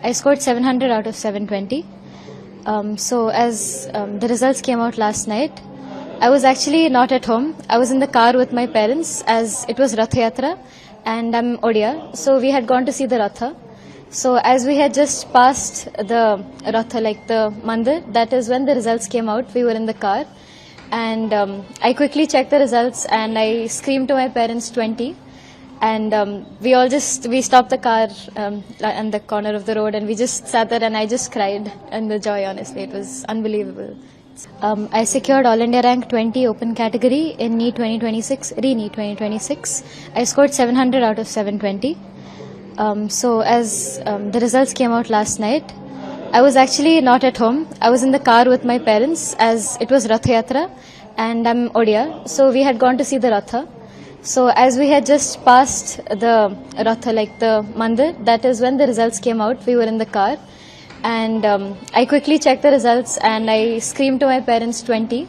I scored 700 out of 720. So as the results came out last night, I was actually not at home. I was in the car with my parents as it was Rath Yatra and I'm Odia. So we had gone to see the Ratha. So as we had just passed the Ratha, like the mandir, that is when the results came out. We were in the car and I quickly checked the results and I screamed to my parents 20. And we stopped the car on the corner of the road and we just sat there and I just cried in the joy, honestly. It was unbelievable. I secured All India Rank 20 Open Category in NEET 2026, NEET 2026. I scored 700 out of 720. So as the results came out last night, I was actually not at home. I was in the car with my parents as it was Rath Yatra and I'm Odia. So we had gone to see the Ratha. So as we had just passed the Ratha, like the mandir, that is when the results came out. We were in the car and I quickly checked the results and I screamed to my parents 20.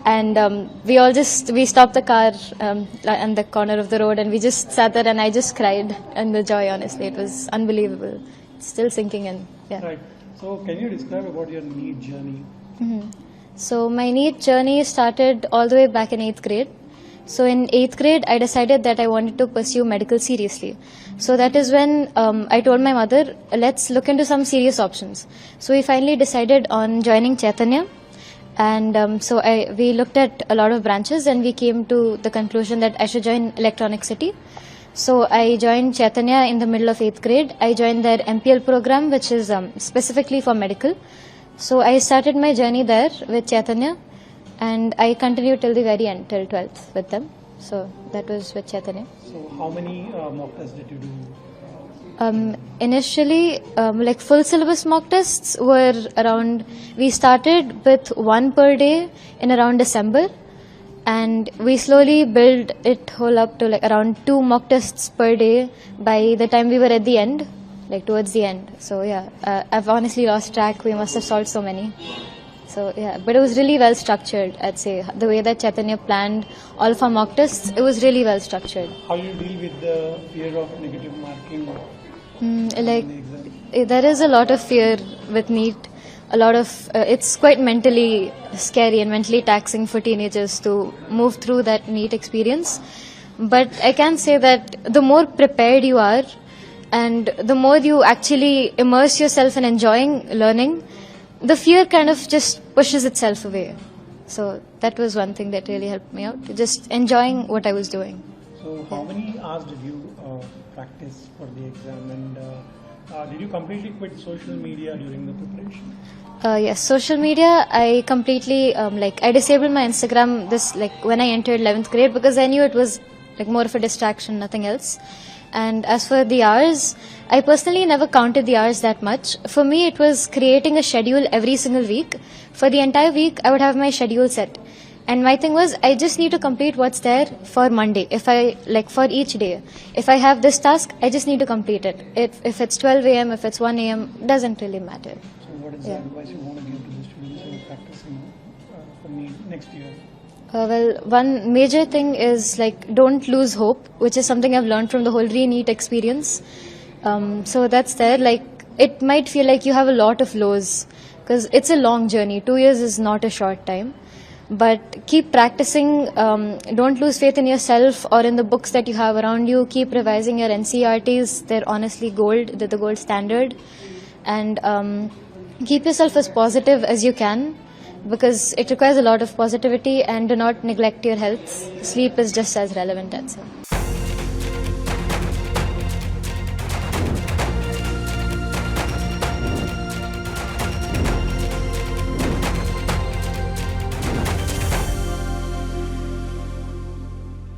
And we stopped the car on the corner of the road and we just sat there and I just cried in the joy, honestly. It was unbelievable. It's still sinking in. Yeah. Right. So can you describe about your NEET journey? Mm-hmm. So my NEET journey started all the way back in 8th grade. So in 8th grade, I decided that I wanted to pursue medical seriously. So that is when I told my mother, let's look into some serious options. So we finally decided on joining Chaitanya. And we looked at a lot of branches and we came to the conclusion that I should join Electronic City. So I joined Chaitanya in the middle of 8th grade. I joined their MPL program, which is specifically for medical. So I started my journey there with Chaitanya. And I continued till the very end, till 12th with them. So that was with Chaitanya. So how many mock tests did you do? Initially, like full syllabus mock tests were around, we started with one per day in around December. And we slowly built it whole up to like around 2 mock tests per day by the time we were at the end, like towards the end. So yeah, I've honestly lost track. We must have solved so many. So yeah, but it was really well structured, I'd say. The way that Chaitanya planned all of our mock tests, it was really well structured. How do you deal with the fear of negative marking? There is a lot of fear with NEET. It's quite mentally scary and mentally taxing for teenagers to move through that NEET experience. But I can say that the more prepared you are and the more you actually immerse yourself in enjoying learning, the fear kind of just pushes itself away. So that was one thing that really helped me out, just enjoying what I was doing. So how many hours did you practice for the exam, and did you completely quit social media during the preparation? Yes, social media, I completely, I disabled my Instagram when I entered 11th grade because I knew it was like more of a distraction, nothing else. And as for the hours, I personally never counted the hours that much. For me, it was creating a schedule every single week. For the entire week, I would have my schedule set. And my thing was, I just need to complete what's there for Monday. For each day. If I have this task, I just need to complete it. If it's 12 a.m., if it's 1 a.m., doesn't really matter. So what is the advice you want to give to the students who are practicing for me next year? One major thing is don't lose hope, which is something I've learned from the whole NEET experience. So that's there. It might feel like you have a lot of lows because it's a long journey. 2 years is not a short time. But keep practicing. Don't lose faith in yourself or in the books that you have around you. Keep revising your NCERTs. They're honestly gold. They're the gold standard. And keep yourself as positive as you can, because it requires a lot of positivity, and do not neglect your health. Sleep is just as relevant, I'd say.